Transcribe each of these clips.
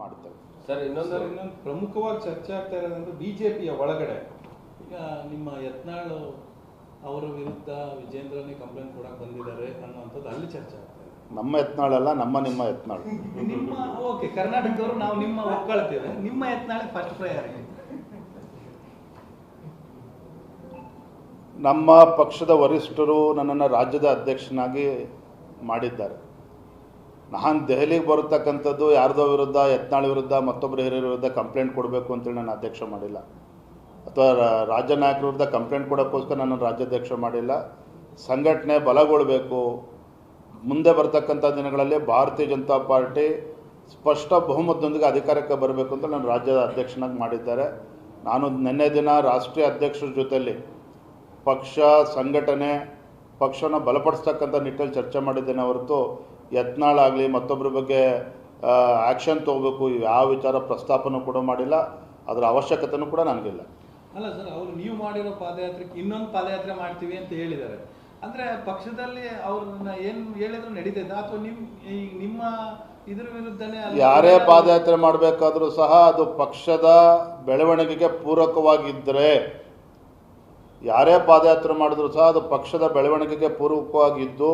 ಮಾಡ್ತೇವೆ. ಸರ್ ಇನ್ನೊಂದು ಪ್ರಮುಖವಾಗಿ ಚರ್ಚೆ ಆಗ್ತಾ ಇರೋದಂದ್ರೆ ಬಿಜೆಪಿಯ ಒಳಗಡೆ ಈಗ ನಿಮ್ಮ ಯತ್ನಾಳ್ ಅವರ ವಿರುದ್ಧ ವಿಜೇಂದ್ರನೇ ಕಂಪ್ಲೇಂಟ್ ಕೊಡಕ್ಕೆ ಬಂದಿದ್ದಾರೆ ಅನ್ನುವಂಥದ್ದು ಅಲ್ಲಿ ಚರ್ಚೆ ಆಗ್ತಾ ಇದೆ. ನಮ್ಮ ಯತ್ನಾಳಲ್ಲ, ನಿಮ್ಮ ಯತ್ನಾಳ್. ನಿಮ್ಮ ಓಕೆ, ಕರ್ನಾಟಕದವರು ನಾವು ನಿಮ್ಮ ಒಪ್ಕೊಳ್ತೇವೆ, ನಿಮ್ಮ ಯತ್ನಾಳ್ ಫಸ್ಟ್ ಪ್ರಯಾರಿಟಿ. ನಮ್ಮ ಪಕ್ಷದ ವರಿಷ್ಠರು ನನ್ನನ್ನು ರಾಜ್ಯದ ಅಧ್ಯಕ್ಷನಾಗಿ ಮಾಡಿದ್ದಾರೆ. ನಾನು ದೆಹಲಿಗೆ ಬರತಕ್ಕಂಥದ್ದು ಯಾರ್ದೋ ವಿರುದ್ಧ, ಯತ್ನಾಳ್ ವಿರುದ್ಧ, ಮತ್ತೊಬ್ಬರ ಹಿರಿಯರ ವಿರುದ್ಧ ಕಂಪ್ಲೇಂಟ್ ಕೊಡಬೇಕು ಅಂತೇಳಿ ನಾನು ಅಧ್ಯಕ್ಷ ಮಾಡಿಲ್ಲ, ಅಥವಾ ರಾಜ್ಯ ನಾಯಕರ ವಿರುದ್ಧ ಕಂಪ್ಲೇಂಟ್ ಕೊಡೋಕ್ಕೋಸ್ಕರ ನಾನು ರಾಜ್ಯಾಧ್ಯಕ್ಷ ಮಾಡಿಲ್ಲ. ಸಂಘಟನೆ ಬಲಗೊಳ್ಳಬೇಕು, ಮುಂದೆ ಬರ್ತಕ್ಕಂಥ ದಿನಗಳಲ್ಲಿ ಭಾರತೀಯ ಜನತಾ ಪಾರ್ಟಿ ಸ್ಪಷ್ಟ ಬಹುಮತದೊಂದಿಗೆ ಅಧಿಕಾರಕ್ಕೆ ಬರಬೇಕು ಅಂತ ನಾನು ರಾಜ್ಯದ ಅಧ್ಯಕ್ಷನಾಗಿ ಮಾಡಿದ್ದಾರೆ. ನಾನು ನಿನ್ನೆ ದಿನ ರಾಷ್ಟ್ರೀಯ ಅಧ್ಯಕ್ಷರ ಜೊತೆಯಲ್ಲಿ ಪಕ್ಷ ಸಂಘಟನೆ ಪಕ್ಷನ ಬಲಪಡಿಸ್ತಕ್ಕಂಥ ನಿಟ್ಟಲ್ಲಿ ಚರ್ಚೆ ಮಾಡಿದ್ದೇನೆ ಹೊರತು ಯತ್ನಾಳ್ ಆಗಲಿ ಮತ್ತೊಬ್ಬರ ಬಗ್ಗೆ ಆ್ಯಕ್ಷನ್ ತೊಗೋಬೇಕು ಯಾವ ವಿಚಾರ ಪ್ರಸ್ತಾಪನೂ ಕೂಡ ಮಾಡಿಲ್ಲ. ಅದರ ಅವಶ್ಯಕತೆಯೂ ಕೂಡ ನನಗಿಲ್ಲ. ಅಲ್ಲ ಸರ್, ಅವರು ನೀವು ಮಾಡಿರೋ ಪಾದಯಾತ್ರೆಗೆ ಇನ್ನೊಂದು ಪಾದಯಾತ್ರೆ ಮಾಡ್ತೀವಿ ಅಂತ ಹೇಳಿದ್ದಾರೆ. ಅಂದರೆ ಪಕ್ಷದಲ್ಲಿ ಅವ್ರನ್ನ ಏನು ಹೇಳಿದ್ರು ನಡೀತೈತೆ ಅಥವಾ ನಿಮ್ಮ ಇದ್ರ ವಿರುದ್ಧನೇ ಯಾರೇ ಪಾದಯಾತ್ರೆ ಮಾಡಬೇಕಾದ್ರೂ ಸಹ ಅದು ಪಕ್ಷದ ಬೆಳವಣಿಗೆಗೆ ಪೂರಕವಾಗಿದ್ದರೆ, ಯಾರೇ ಪಾದಯಾತ್ರೆ ಮಾಡಿದ್ರು ಸಹ ಅದು ಪಕ್ಷದ ಬೆಳವಣಿಗೆಗೆ ಪೂರಕವಾಗಿದ್ದು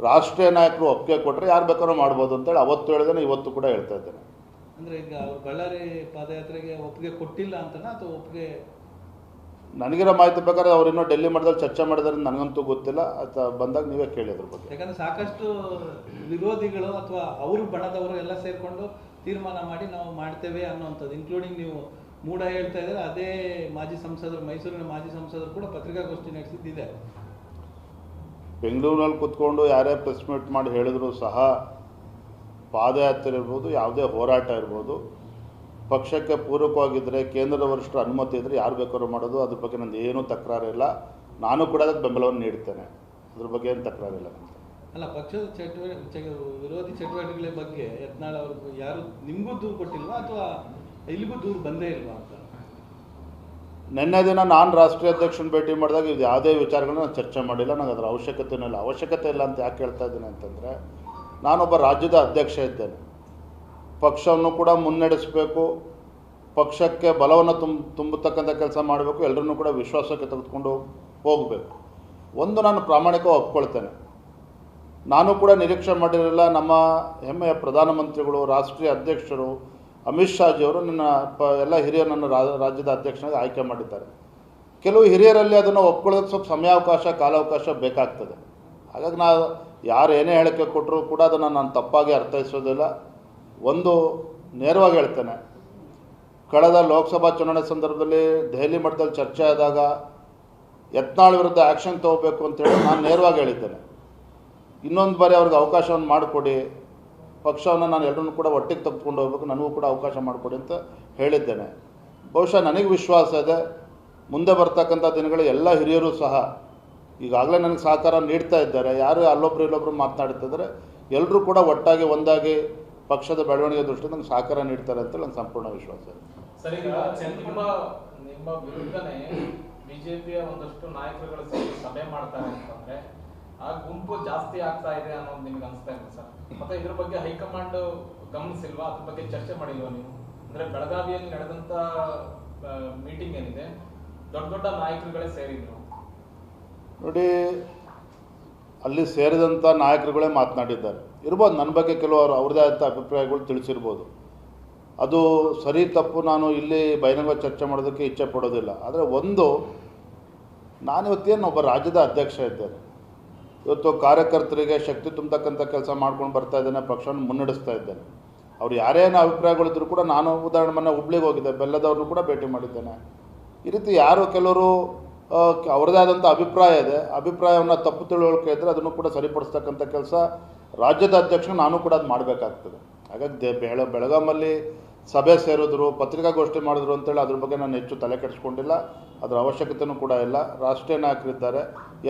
ರಾಷ್ಟ್ರೀಯ ನಾಯಕರು ಒಪ್ಪಿಗೆ ಕೊಟ್ಟರೆ ಯಾರು ಬೇಕಾದ್ರೂ ಮಾಡ್ಬೋದು ಅಂತೇಳಿ ಅವತ್ತು ಹೇಳಿದ್ದೇನೆ, ಇವತ್ತು ಕೂಡ ಹೇಳ್ತಾ ಇದ್ದೇನೆ. ಅಂದರೆ ಈಗ ಅವ್ರು ಬಳ್ಳಾರಿ ಪಾದಯಾತ್ರೆಗೆ ಒಪ್ಪಿಗೆ ಕೊಟ್ಟಿಲ್ಲ ಅಂತನಾ ಅಥವಾ ಒಪ್ಪಿಗೆ? ನನಗಿರೋ ಮಾಹಿತಿ ಬೇಕಾದ್ರೆ ಅವ್ರು ಇನ್ನೂ ಡೆಲ್ಲಿ ಮಟ್ಟದಲ್ಲಿ ಚರ್ಚೆ ಮಾಡಿದ್ರೆ ನನಗಂತೂ ಗೊತ್ತಿಲ್ಲ. ಅಥವಾ ಬಂದಾಗ ನೀವೇ ಕೇಳಿ ಅದ್ರ ಬಗ್ಗೆ. ಯಾಕಂದರೆ ಸಾಕಷ್ಟು ವಿರೋಧಿಗಳು ಅಥವಾ ಅವ್ರ ಬಣದವರು ಎಲ್ಲ ಸೇರಿಕೊಂಡು ತೀರ್ಮಾನ ಮಾಡಿ ನಾವು ಮಾಡ್ತೇವೆ ಅನ್ನೋವಂಥದ್ದು, ಇನ್ಕ್ಲೂಡಿಂಗ್ ನೀವು ಮೂಢ ಹೇಳ್ತಾ ಇದ್ದಾರೆ. ಅದೇ ಮಾಜಿ ಸಂಸದರು, ಮೈಸೂರಿನ ಮಾಜಿ ಸಂಸದರು ಕೂಡ ಪತ್ರಿಕಾಗೋಷ್ಠಿ ನಡೆಸಿದ್ದಿದೆ. ಬೆಂಗಳೂರಿನಲ್ಲಿ ಕೂತ್ಕೊಂಡು ಯಾರೇ ಪ್ರೆಸ್ ಮೀಟ್ ಮಾಡಿ ಹೇಳಿದ್ರು ಸಹ ಪಾದಯಾತ್ರೆ ಇರ್ಬೋದು, ಯಾವುದೇ ಹೋರಾಟ ಇರ್ಬೋದು, ಪಕ್ಷಕ್ಕೆ ಪೂರಕವಾಗಿದ್ದರೆ ಕೇಂದ್ರದ ವರಿಷ್ಠರ ಅನುಮತಿ ಇದ್ದರೆ ಯಾರು ಬೇಕಾದ್ರೂ ಮಾಡೋದು. ಅದ್ರ ಬಗ್ಗೆ ನಂದು ಏನೂ ತಕರಾರಿಲ್ಲ. ನಾನು ಕೂಡ ಅದಕ್ಕೆ ಬೆಂಬಲವನ್ನು ನೀಡ್ತೇನೆ. ಅದ್ರ ಬಗ್ಗೆ ಏನು ತಕರಾರಿಲ್ಲ. ಅಲ್ಲ, ಪಕ್ಷದ ವಿರೋಧಿ ಚಟುವಟಿಕೆಗಳ ಬಗ್ಗೆ ಯತ್ನಾಳ್ ಅವ್ರಿಗೆ ಯಾರು ನಿಮಗೂ ದೂರು ಕೊಟ್ಟಿಲ್ವಾ ಅಥವಾ ಇಲ್ಲಿಗೂ ದೂರು ಬಂದೇ ಇಲ್ವಾ ಅಂತ? ನಿನ್ನೆ ದಿನ ನಾನು ರಾಷ್ಟ್ರೀಯ ಅಧ್ಯಕ್ಷನ ಭೇಟಿ ಮಾಡಿದಾಗ ಇದು ಯಾವುದೇ ವಿಚಾರಗಳನ್ನ ನಾನು ಚರ್ಚೆ ಮಾಡಿಲ್ಲ. ನನಗೆ ಅದರ ಅವಶ್ಯಕತೆಯೂ ಇಲ್ಲ. ಅವಶ್ಯಕತೆ ಇಲ್ಲ ಅಂತ ಯಾಕೆ ಹೇಳ್ತಾ ಇದ್ದೀನಿ ಅಂತಂದರೆ, ನಾನೊಬ್ಬ ರಾಜ್ಯದ ಅಧ್ಯಕ್ಷ ಇದ್ದೇನೆ. ಪಕ್ಷವನ್ನು ಕೂಡ ಮುನ್ನಡೆಸಬೇಕು, ಪಕ್ಷಕ್ಕೆ ಬಲವನ್ನು ತುಂಬತಕ್ಕಂಥ ಕೆಲಸ ಮಾಡಬೇಕು, ಎಲ್ಲರನ್ನೂ ಕೂಡ ವಿಶ್ವಾಸಕ್ಕೆ ತೆಗೆದುಕೊಂಡು ಹೋಗಬೇಕು. ಒಂದು ನಾನು ಪ್ರಾಮಾಣಿಕವಾಗಿ ಒಪ್ಕೊಳ್ತೇನೆ, ನಾನು ಕೂಡ ನಿರೀಕ್ಷೆ ಮಾಡಿರಲಿಲ್ಲ ನಮ್ಮ ಹೆಮ್ಮೆಯ ಪ್ರಧಾನಮಂತ್ರಿಗಳು, ರಾಷ್ಟ್ರೀಯ ಅಧ್ಯಕ್ಷರು ಅಮಿತ್ ಶಾಜಿಯವರು ನನ್ನ ಎಲ್ಲ ಹಿರಿಯರನ್ನು ರಾಜ್ಯದ ಅಧ್ಯಕ್ಷನಾಗಿ ಆಯ್ಕೆ ಮಾಡಿದ್ದಾರೆ. ಕೆಲವು ಹಿರಿಯರಲ್ಲಿ ಅದನ್ನು ಒಪ್ಕೊಳ್ಳೋದಕ್ಕೆ ಸ್ವಲ್ಪ ಸಮಯಾವಕಾಶ, ಕಾಲಾವಕಾಶ ಬೇಕಾಗ್ತದೆ. ಹಾಗಾಗಿ ನಾನು ಯಾರು ಏನೇ ಹೇಳಿಕೆ ಕೊಟ್ಟರೂ ಕೂಡ ಅದನ್ನು ನಾನು ತಪ್ಪಾಗಿ ಅರ್ಥೈಸೋದಿಲ್ಲ. ಒಂದು ನೇರವಾಗಿ ಹೇಳ್ತೇನೆ, ಕಳೆದ ಲೋಕಸಭಾ ಚುನಾವಣೆ ಸಂದರ್ಭದಲ್ಲಿ ದೆಹಲಿ ಮಟ್ಟದಲ್ಲಿ ಚರ್ಚೆ ಆದಾಗ ಯತ್ನಾಳ್ ವಿರುದ್ಧ ಆ್ಯಕ್ಷನ್ ತೊಗೋಬೇಕು ಅಂತೇಳಿ ನಾನು ನೇರವಾಗಿ ಹೇಳಿದ್ದೇನೆ. ಇನ್ನೊಂದು ಬಾರಿ ಅವ್ರಿಗೆ ಅವಕಾಶವನ್ನು ಮಾಡಿಕೊಡಿ, ಪಕ್ಷವನ್ನು ನಾನು ಎಲ್ಲರನ್ನೂ ಕೂಡ ಒಟ್ಟಿಗೆ ತೆಗೆದುಕೊಂಡು ಹೋಗ್ಬೇಕು, ನನಗೂ ಕೂಡ ಅವಕಾಶ ಮಾಡಿಕೊಡಿ ಅಂತ ಹೇಳಿದ್ದೇನೆ. ಬಹುಶಃ ನನಗೆ ವಿಶ್ವಾಸ ಇದೆ, ಮುಂದೆ ಬರ್ತಕ್ಕಂಥ ದಿನಗಳಲ್ಲಿ ಎಲ್ಲ ಹಿರಿಯರು ಸಹ ಈಗಾಗಲೇ ನನಗೆ ಸಹಕಾರ ನೀಡ್ತಾ ಇದ್ದಾರೆ. ಯಾರು ಅಲ್ಲೊಬ್ಬರು ಇಲ್ಲೊಬ್ಬರು ಮಾತನಾಡ್ತಿದ್ದಾರೆ, ಎಲ್ಲರೂ ಕೂಡ ಒಟ್ಟಾಗಿ ಒಂದಾಗಿ ಪಕ್ಷದ ಬೆಳವಣಿಗೆ ದೃಷ್ಟಿಯಿಂದ ನಂಗೆ ಸಹಕಾರ ನೀಡ್ತಾರೆ ಅಂತ ನನಗೆ ಸಂಪೂರ್ಣ ವಿಶ್ವಾಸ ಇದೆ. ಸರಿ, ನಿಮ್ಮ ವಿರುದ್ಧನೇ ಬಿಜೆಪಿಯ ಒಂದಷ್ಟು ನಾಯಕರುಗಳು ಸೇರಿ ಸಭೆ ಮಾಡ್ತಾರೆ ಅಂತಂದ್ರೆ ಆ ಗುಂಪು ಜಾಸ್ತಿ ಆಗ್ತಾ ಇದೆ ಅನ್ನೋದು ನಿಮ್ಗೆ ಅನಿಸ್ತಾ ಇದೆ ಸರ್? ಮತ್ತೆ ಇದ್ರ ಬಗ್ಗೆ ಹೈಕಮಾಂಡ್ ಗಮನಿಸಿಲ್ವಾ? ಅದ್ರ ಬಗ್ಗೆ ಚರ್ಚೆ ಮಾಡಿಲ್ವಾ ನೀವು? ಅಂದ್ರೆ ಬೆಳಗಾವಿಯಲ್ಲಿ ನಡೆದಂತ ಮೀಟಿಂಗ್ ಏನಿದೆ, ದೊಡ್ಡ ದೊಡ್ಡ ನಾಯಕರುಗಳೇ ಸೇರಿದ್ರು. ನೋಡಿ, ಅಲ್ಲಿ ಸೇರಿದಂಥ ನಾಯಕರುಗಳೇ ಮಾತನಾಡಿದ್ದಾರೆ. ಇರ್ಬೋದು, ನನ್ನ ಬಗ್ಗೆ ಕೆಲವು ಅವ್ರದ್ದೇ ಆದಂಥ ಅಭಿಪ್ರಾಯಗಳು ತಿಳಿಸಿರ್ಬೋದು. ಅದು ಸರಿ ತಪ್ಪು ನಾನು ಇಲ್ಲಿ ಬಹಿರಂಗ ಚರ್ಚೆ ಮಾಡೋದಕ್ಕೆ ಇಚ್ಛೆ ಪಡೋದಿಲ್ಲ. ಆದರೆ ಒಂದು, ನಾನಿವತ್ತೇನು ಒಬ್ಬ ರಾಜ್ಯದ ಅಧ್ಯಕ್ಷ ಇದ್ದೇನೆ. ಇವತ್ತು ಕಾರ್ಯಕರ್ತರಿಗೆ ಶಕ್ತಿ ತುಂಬತಕ್ಕಂಥ ಕೆಲಸ ಮಾಡ್ಕೊಂಡು ಬರ್ತಾ ಇದ್ದೇನೆ, ಪಕ್ಷವನ್ನು ಮುನ್ನಡೆಸ್ತಾ ಇದ್ದೇನೆ. ಅವ್ರು ಯಾರೇನು ಅಭಿಪ್ರಾಯಗಳಿದ್ರು ಕೂಡ, ನಾನು ಉದಾಹರಣೆ ಮೊನ್ನೆ ಹುಬ್ಳಿಗೆ ಹೋಗಿದ್ದೆ, ಬೆಲ್ಲದವ್ರನ್ನೂ ಕೂಡ ಭೇಟಿ ಮಾಡಿದ್ದೇನೆ. ಈ ರೀತಿ ಯಾರು ಕೆಲವರು ಅವ್ರದ್ದೇ ಆದಂಥ ಅಭಿಪ್ರಾಯ ಇದೆ, ಅಭಿಪ್ರಾಯವನ್ನು ತಪ್ಪು ತಿಳುವಳಿಕೆ ಇದ್ದರೆ ಅದನ್ನು ಕೂಡ ಸರಿಪಡಿಸ್ತಕ್ಕಂಥ ಕೆಲಸ ರಾಜ್ಯದ ಅಧ್ಯಕ್ಷ ನಾನು ಕೂಡ ಅದು ಮಾಡಬೇಕಾಗ್ತದೆ. ಹಾಗಾಗಿ ಬೆಳಗಾಮಲ್ಲಿ ಸಭೆ ಸೇರಿದ್ರು, ಪತ್ರಿಕಾಗೋಷ್ಠಿ ಮಾಡಿದ್ರು ಅಂತೇಳಿ ಅದ್ರ ಬಗ್ಗೆ ನಾನು ಹೆಚ್ಚು ತಲೆ ಕೆಡಿಸ್ಕೊಂಡಿಲ್ಲ. ಅದರ ಅವಶ್ಯಕತೆಯೂ ಕೂಡ ಇಲ್ಲ. ರಾಷ್ಟ್ರೀಯ ನಾಯಕರಿದ್ದಾರೆ,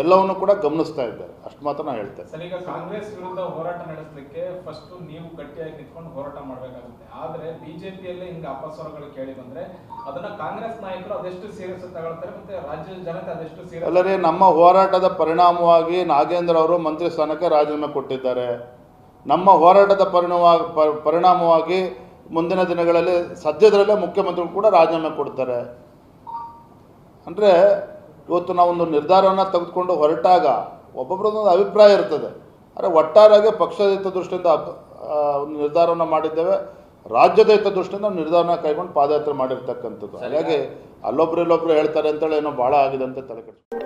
ಎಲ್ಲವನ್ನೂ ಕೂಡ ಗಮನಿಸ್ತಾ ಇದ್ದಾರೆ, ಅಷ್ಟು ಮಾತ್ರ ನಾನು ಹೇಳ್ತೇನೆ. ಸರ್, ಈಗ ಕಾಂಗ್ರೆಸ್ ವಿರುದ್ಧ ಹೋರಾಟ ನಡೆಸಲಿಕ್ಕೆ ಫಸ್ಟ್ ನೀವು ಗಟ್ಟಿಯಾಗಿ ನಿಂತ್ಕೊಂಡು ಹೋರಾಟ ಮಾಡಬೇಕಾಗುತ್ತೆ. ಆದರೆ ಬಿಜೆಪಿಯಲ್ಲೇ ಹಿಂಗೆ ಅಪಸ್ವರಗಳು ಕೇಳಿ ಬಂದ್ರೆ ಅದನ್ನ ಕಾಂಗ್ರೆಸ್ ನಾಯಕರು ಅದೆಷ್ಟು ಸೀರಿಯಸ್ ತಗೊಳ್ತಾರೆ, ಮತ್ತೆ ರಾಜ್ಯದ ಜನತೆ ಅದೆಷ್ಟು ಸೀರಿಯಸ್? ಅಲ್ಲದೆ ನಮ್ಮ ಹೋರಾಟದ ಪರಿಣಾಮವಾಗಿ ನಾಗೇಂದ್ರ ಅವರು ಮಂತ್ರಿ ಸ್ಥಾನಕ್ಕೆ ರಾಜೀನಾಮೆ ಕೊಟ್ಟಿದ್ದಾರೆ. ನಮ್ಮ ಹೋರಾಟದ ಪರಿಣಾಮವಾಗಿ ಮುಂದಿನ ದಿನಗಳಲ್ಲಿ ಸದ್ಯದಲ್ಲೇ ಮುಖ್ಯಮಂತ್ರಿಗಳು ಕೂಡ ರಾಜೀನಾಮೆ ಕೊಡ್ತಾರೆ. ಅಂದರೆ ಇವತ್ತು ನಾವೊಂದು ನಿರ್ಧಾರವನ್ನು ತೆಗೆದುಕೊಂಡು ಹೊರಟಾಗ ಒಬ್ಬೊಬ್ಬರದೊಂದು ಅಭಿಪ್ರಾಯ ಇರ್ತದೆ. ಆದರೆ ಒಟ್ಟಾರೆಯಾಗಿ ಪಕ್ಷದ ಹಿತದೃಷ್ಟಿಯಿಂದ ಒಂದು ನಿರ್ಧಾರವನ್ನು ಮಾಡಿದ್ದೇವೆ. ರಾಜ್ಯದ ಹಿತದೃಷ್ಟಿಯಿಂದ ನಿರ್ಧಾರನ ಕೈಗೊಂಡು ಪಾದಯಾತ್ರೆ ಮಾಡಿರ್ತಕ್ಕಂಥದ್ದು. ಹಾಗಾಗಿ ಅಲ್ಲೊಬ್ರು ಇಲ್ಲೊಬ್ರು ಹೇಳ್ತಾರೆ ಅಂತೇಳಿ ಏನೋ ಭಾಳ ಆಗಿದೆ ಅಂತ ತಲೆ ಕೆಡಿಸ್ಕೊಳ್ಳಿ.